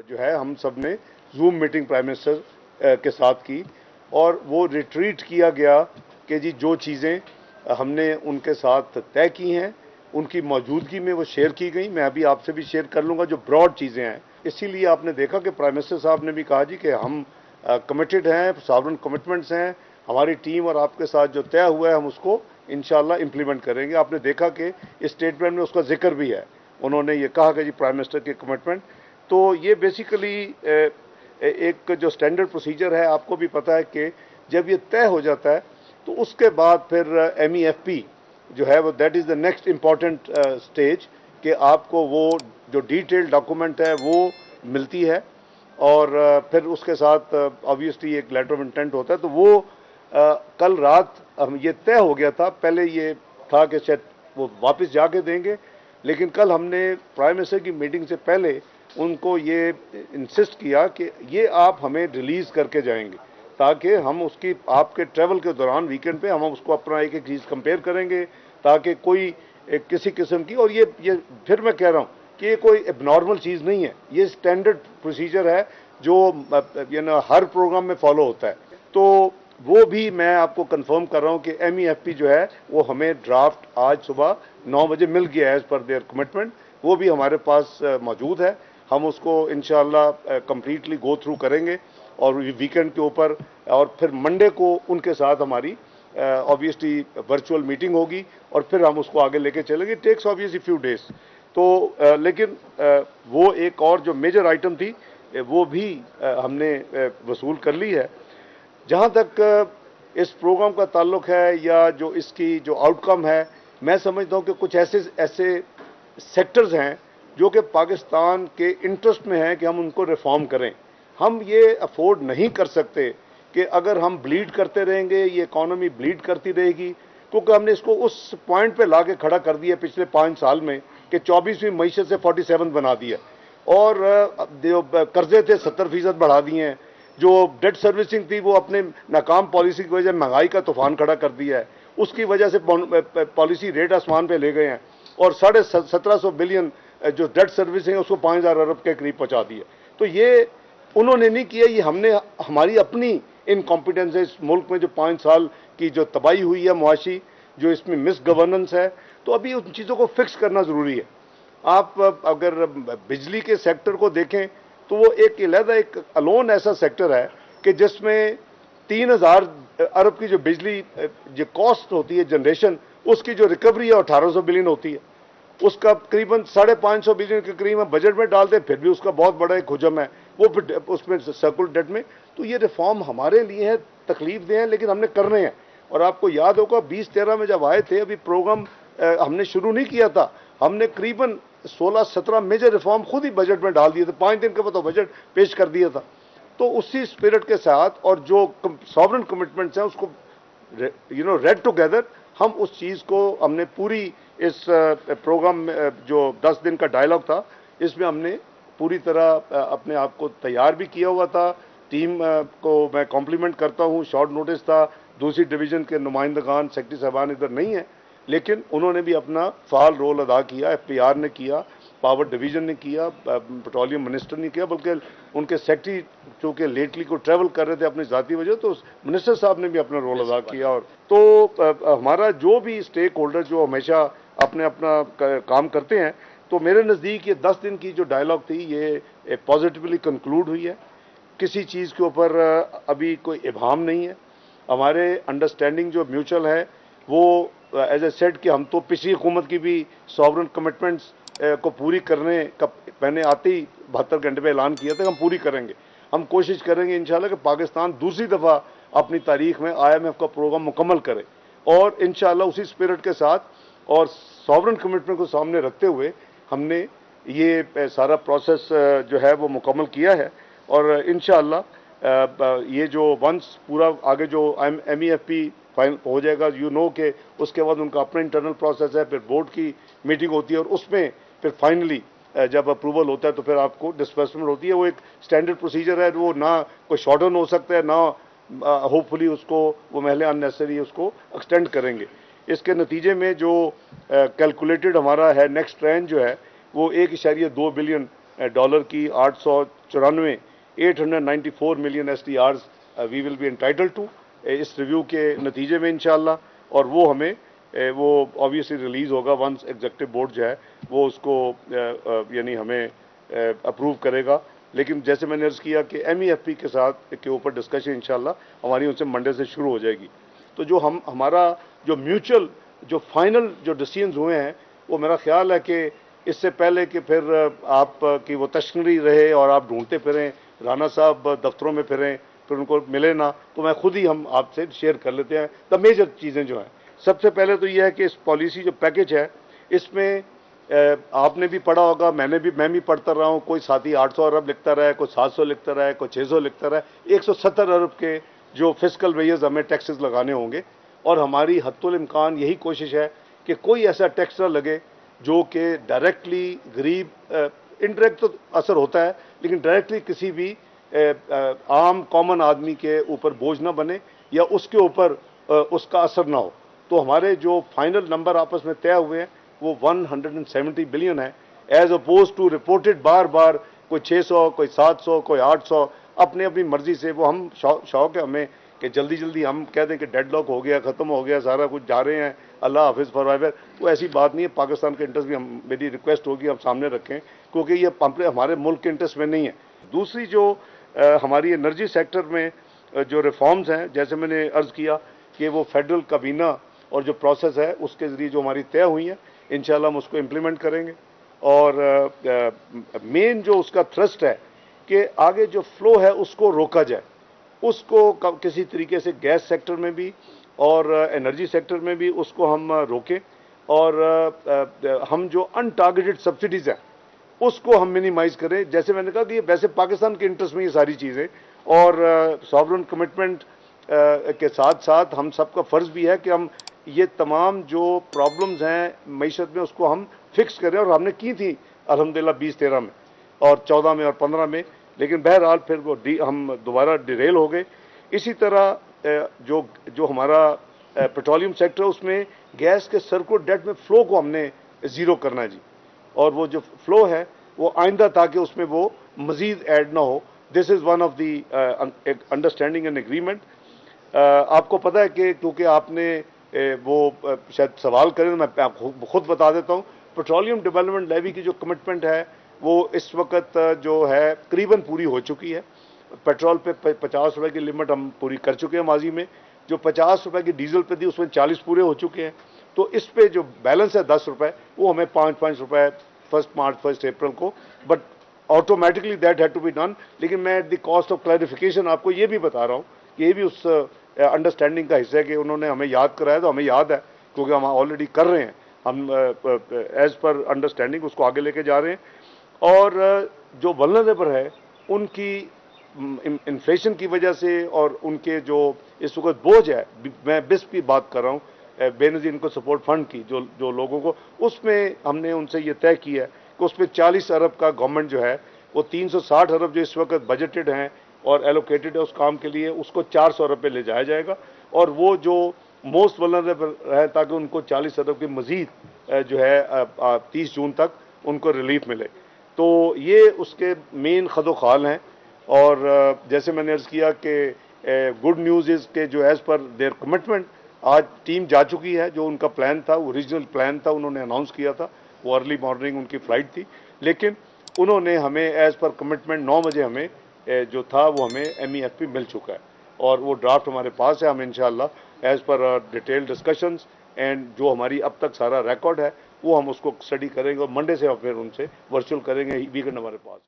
जो है हम सब ने जूम मीटिंग प्राइम मिनिस्टर के साथ की और वो रिट्रीट किया गया कि जी जो चीज़ें हमने उनके साथ तय की हैं उनकी मौजूदगी में वो शेयर की गई। मैं अभी आपसे भी शेयर कर लूँगा जो ब्रॉड चीज़ें हैं। इसीलिए आपने देखा कि प्राइम मिनिस्टर साहब ने भी कहा जी कि हम कमिटेड हैं, सॉवरेन कमिटमेंट्स हैं, हमारी टीम और आपके साथ जो तय हुआ है हम उसको इंशाल्लाह इम्प्लीमेंट करेंगे। आपने देखा कि इस स्टेटमेंट में उसका जिक्र भी है, उन्होंने ये कहा कि जी प्राइम मिनिस्टर की कमिटमेंट। तो ये बेसिकली एक जो स्टैंडर्ड प्रोसीजर है, आपको भी पता है कि जब ये तय हो जाता है तो उसके बाद फिर MEFP जो है वो that is the next important stage कि आपको वो जो डिटेल डॉक्यूमेंट है वो मिलती है और फिर उसके साथ ऑब्वियसली एक लेटर ऑफ इंटेंट होता है। तो वो कल रात हम ये तय हो गया था, पहले ये था कि शायद वो वापस जाके देंगे, लेकिन कल हमने प्राइम मिनिस्टर की मीटिंग से पहले उनको ये इंसिस्ट किया कि ये आप हमें रिलीज़ करके जाएंगे ताकि हम उसकी आपके ट्रैवल के दौरान वीकेंड पे हम उसको अपना एक एक चीज़ कंपेयर करेंगे ताकि कोई किसी किस्म की, और ये फिर मैं कह रहा हूँ कि ये कोई एबनॉर्मल चीज़ नहीं है, ये स्टैंडर्ड प्रोसीजर है जो हर प्रोग्राम में फॉलो होता है। तो वो भी मैं आपको कंफर्म कर रहा हूँ कि MEFP जो है वो हमें ड्राफ्ट आज सुबह 9 बजे मिल गया एज पर देयर कमिटमेंट, वो भी हमारे पास मौजूद है। हम उसको इंशाल्लाह कंप्लीटली गो थ्रू करेंगे और वीकेंड के ऊपर, और फिर मंडे को उनके साथ हमारी ऑब्वियसली वर्चुअल मीटिंग होगी और फिर हम उसको आगे लेके चलेंगे। Takes obviously few days. तो लेकिन वो एक और जो मेजर आइटम थी वो भी हमने वसूल कर ली है। जहाँ तक इस प्रोग्राम का ताल्लुक है या जो इसकी जो आउटकम है, मैं समझता हूँ कि कुछ ऐसे ऐसे सेक्टर्स हैं जो कि पाकिस्तान के इंटरेस्ट में है कि हम उनको रिफॉर्म करें। हम ये अफोर्ड नहीं कर सकते कि अगर हम ब्लीड करते रहेंगे, ये इकॉनमी ब्लीड करती रहेगी, क्योंकि हमने इसको उस पॉइंट पे ला के खड़ा कर दिया पिछले 5 साल में कि 24वीं मईशत से 47 बना दिया और जो कर्जे थे 70% बढ़ा दिए हैं, जो डेट सर्विसिंग थी वो अपने नाकाम पॉलिसी की वजह महंगाई का तूफान खड़ा कर दिया है, उसकी वजह से पॉलिसी रेट आसमान पे ले गए हैं और 1750 बिलियन जो डेट सर्विसिंग है उसको 5000 अरब के करीब पहुंचा दिया। तो ये उन्होंने नहीं किया, ये हमने हमारी अपनी इनकॉम्पिटेंस है। इस मुल्क में जो 5 साल की जो तबाही हुई है मुआशी, जो इसमें मिस गवर्नेंस है, तो अभी उन चीज़ों को फिक्स करना ज़रूरी है। आप अगर बिजली के सेक्टर को देखें तो वो एक अलहदा एक अलोन ऐसा सेक्टर है कि जिसमें 3000 अरब की जो बिजली जो कॉस्ट होती है जनरेशन, उसकी जो रिकवरी है 1800 बिलियन होती है। उसका करीबन 550 बिलियन के करीब हम बजट में डालते हैं, फिर भी उसका बहुत बड़ा एक हुजम है वो फिर उसमें सर्कुलर डेट में। तो ये रिफॉर्म हमारे लिए है, तकलीफ दे हैं, लेकिन हमने करने हैं। और आपको याद होगा 2013 में जब आए थे, अभी प्रोग्राम हमने शुरू नहीं किया था, हमने करीबन 16-17 मेजर रिफॉर्म खुद ही बजट में डाल दिए थे, 5 दिन के बाद तो बजट पेश कर दिया था। तो उसी स्पिरिट के साथ और जो सॉवरेन कमिटमेंट्स हैं उसको रेड टुगेदर हम उस चीज़ को हमने पूरी इस प्रोग्राम में जो 10 दिन का डायलॉग था इसमें हमने पूरी तरह अपने आप को तैयार भी किया हुआ था। टीम को मैं कॉम्प्लीमेंट करता हूँ, शॉर्ट नोटिस था, दूसरी डिवीज़न के नुमाइंदगान सेक्रेटरी साहबान इधर नहीं है, लेकिन उन्होंने भी अपना फ़ाल रोल अदा किया। FPR ने किया, पावर डिवीज़न ने किया, पेट्रोलियम मिनिस्टर ने किया, बल्कि उनके सेक्रेटरी चूँकि लेटली को ट्रैवल कर रहे थे अपनी ज़ाती वजह, तो मिनिस्टर साहब ने भी अपना रोल अदा किया। और तो हमारा जो भी स्टेक होल्डर जो हमेशा अपने अपना काम करते हैं, तो मेरे नज़दीक ये 10 दिन की जो डायलॉग थी ये पॉजिटिवली कंक्लूड हुई है। किसी चीज़ के ऊपर अभी कोई इबाहम नहीं है। हमारे अंडरस्टैंडिंग जो म्यूचुअल है वो एज ए सेड कि हम तो पिछली हुकूमत की भी सॉवरेन कमिटमेंट्स को पूरी करने का मैंने आते ही 72 घंटे में ऐलान किया था, हम पूरी करेंगे। हम कोशिश करेंगे इंशाल्लाह कि पाकिस्तान दूसरी दफ़ा अपनी तारीख में IMF का प्रोग्राम मुकम्मल करे और इंशाल्लाह उसी स्पिरिट के साथ और सॉवरेन कमिटमेंट को सामने रखते हुए हमने ये सारा प्रोसेस जो है वो मुकम्मल किया है। और इंशाल्लाह ये जो वंस पूरा आगे जो MEFP फाइनल हो जाएगा, कि उसके बाद उनका अपना इंटरनल प्रोसेस है, फिर बोर्ड की मीटिंग होती है और उसमें फिर फाइनली जब अप्रूवल होता है तो फिर आपको डिस्बर्समेंट होती है। वो एक स्टैंडर्ड प्रोसीजर है, वो ना कोई शॉर्ट डाउन हो सकता है, ना होपफुली उसको वो महले अननेसेसरी उसको एक्सटेंड करेंगे। इसके नतीजे में जो कैलकुलेटेड हमारा है नेक्स्ट ट्रेंड जो है वो 1.2 बिलियन डॉलर की 894 million SDRs we will be entitle to इस रिव्यू के नतीजे में इंशाल्लाह, और वो हमें वो ऑब्वियसली रिलीज़ होगा वंस एग्जीक्यूटिव बोर्ड जो है वो उसको यानी हमें अप्रूव करेगा। लेकिन जैसे मैंने अर्ज़ किया कि MEFP के साथ के ऊपर डिस्कशन इंशाल्लाह हमारी उनसे मंडे से शुरू हो जाएगी। तो जो हमारा जो म्यूचुअल जो फाइनल जो डिसीजंस हुए हैं, वो मेरा ख्याल है कि इससे पहले कि फिर आप की वो तशनरी रहे और आप ढूंढते फिरें, राना साहब दफ्तरों में फिरें, फिर उनको मिले ना, तो मैं खुद ही हम आपसे शेयर कर लेते हैं द मेजर चीज़ें जो हैं। सबसे पहले तो ये है कि इस पॉलिसी जो पैकेज है, इसमें आपने भी पढ़ा होगा, मैं भी पढ़ता रहा हूँ, कोई साथी 800 अरब लिखता रहा है, कोई 700 लिखता रहा है, कोई 600 लिखता रहा है, 170 अरब के जो फिस्कल वेयर्स हमें टैक्सेस लगाने होंगे। और हमारी हत्तुल इम्कान यही कोशिश है कि कोई ऐसा टैक्स ना लगे जो कि डायरेक्टली गरीब, इनडायरेक्ट तो असर होता है लेकिन डायरेक्टली किसी भी आम कॉमन आदमी के ऊपर बोझ ना बने या उसके ऊपर उसका असर ना हो। तो हमारे जो फाइनल नंबर आपस में तय हुए हैं वो 170 बिलियन है, एज अपोज टू रिपोर्टेड बार बार कोई 600, कोई 700, कोई 800, अपनी अपनी मर्जी से। वो हम शौक है हमें कि जल्दी जल्दी हम कह दें कि डेडलॉक हो गया, ख़त्म हो गया, सारा कुछ जा रहे हैं, अल्लाह हाफिज़ फॉरएवर। वो ऐसी बात नहीं है। पाकिस्तान के इंटरेस्ट भी मेरी रिक्वेस्ट होगी हम सामने रखें, क्योंकि ये हमारे मुल्क के इंटरेस्ट में नहीं है। दूसरी जो हमारी एनर्जी सेक्टर में जो रिफॉर्म्स हैं, जैसे मैंने अर्ज़ किया कि वो फेडरल काबीना और जो प्रोसेस है उसके ज़रिए जो हमारी तय हुई हैं, इंशाल्लाह हम उसको इम्प्लीमेंट करेंगे। और मेन जो उसका थ्रस्ट है कि आगे जो फ्लो है उसको रोका जाए, उसको किसी तरीके से गैस सेक्टर में भी और एनर्जी सेक्टर में भी उसको हम रोकें, और हम जो अनटारगेटेड सब्सिडीज़ हैं उसको हम मिनिमाइज़ करें। जैसे मैंने कहा कि ये वैसे पाकिस्तान के इंटरेस्ट में ये सारी चीज़ें, और सॉवरेन कमिटमेंट के साथ साथ हम सबका फ़र्ज़ भी है कि हम ये तमाम जो प्रॉब्लम्स हैं मईशत में उसको हम फिक्स करें, और हमने की थी अल्हम्दुलिल्लाह 2013 में और 14 में और 15 में, लेकिन बहरहाल फिर वो हम दोबारा डिरेल हो गए। इसी तरह जो हमारा पेट्रोलियम सेक्टर, उसमें गैस के सर्कुलर डेट में फ़्लो को हमने ज़ीरो करना है जी, और वो जो फ़्लो है वो आइंदा ताकि उसमें वो मज़ीद ऐड ना हो। This is one of the understanding and agreement. आपको पता है कि क्योंकि आपने वो शायद सवाल करें तो मैं खुद बता देता हूँ, पेट्रोलियम डेवलपमेंट लेवी की जो कमिटमेंट है वो इस वक्त जो है करीबन पूरी हो चुकी है। पेट्रोल पे 50 रुपये की लिमिट हम पूरी कर चुके हैं माजी में, जो 50 रुपये की डीजल पे थी उसमें 40 पूरे हो चुके हैं। तो इस पे जो बैलेंस है 10 रुपये, वो हमें 5-5 रुपये 1 मार्च 1 अप्रैल को, but automatically that had to be done. लेकिन मैं at the cost of clarification आपको ये भी बता रहा हूँ कि ये भी उस अंडरस्टैंडिंग का हिस्सा है कि उन्होंने हमें याद कराया, तो हमें याद है क्योंकि हम ऑलरेडी कर रहे हैं, हम एज पर अंडरस्टैंडिंग उसको आगे लेके जा रहे हैं। और जो वल्नरेबल है उनकी इन्फ्लेशन की वजह से और उनके जो इस वक्त बोझ है, मैं बिस्प की बात कर रहा हूँ, बेनज़ीर इनको सपोर्ट फंड की जो लोगों को, उसमें हमने उनसे ये तय किया है कि उसमें 40 अरब का गवर्नमेंट जो है वो 360 अरब जो इस वक्त बजटेड हैं और एलोकेटेड है उस काम के लिए, उसको 400 अरब पे ले जाया जाएगा। और वो जो मोस्ट वल्नरेबल है ताकि उनको 40 अरब की मज़ीद जो है 30 जून तक उनको रिलीफ मिले। तो ये उसके मेन खदोखाल हैं। और जैसे मैंने अर्ज़ किया कि गुड न्यूज़ इज़ के जो एज़ पर देयर कमिटमेंट आज टीम जा चुकी है। जो उनका प्लान था, ओरिजिनल प्लान था, उन्होंने अनाउंस किया था, वो अर्ली मॉर्निंग उनकी फ़्लाइट थी, लेकिन उन्होंने हमें एज़ पर कमिटमेंट 9 बजे हमें जो था वो हमें MEFP मिल चुका है, और वो ड्राफ्ट हमारे पास है। हम इंशाअल्लाह as per detail discussions and जो हमारी अब तक सारा रिकॉर्ड है वो हम उसको स्टडी करेंगे, और मंडे से फिर उनसे वर्चुअल करेंगे वीकेंड हमारे पास।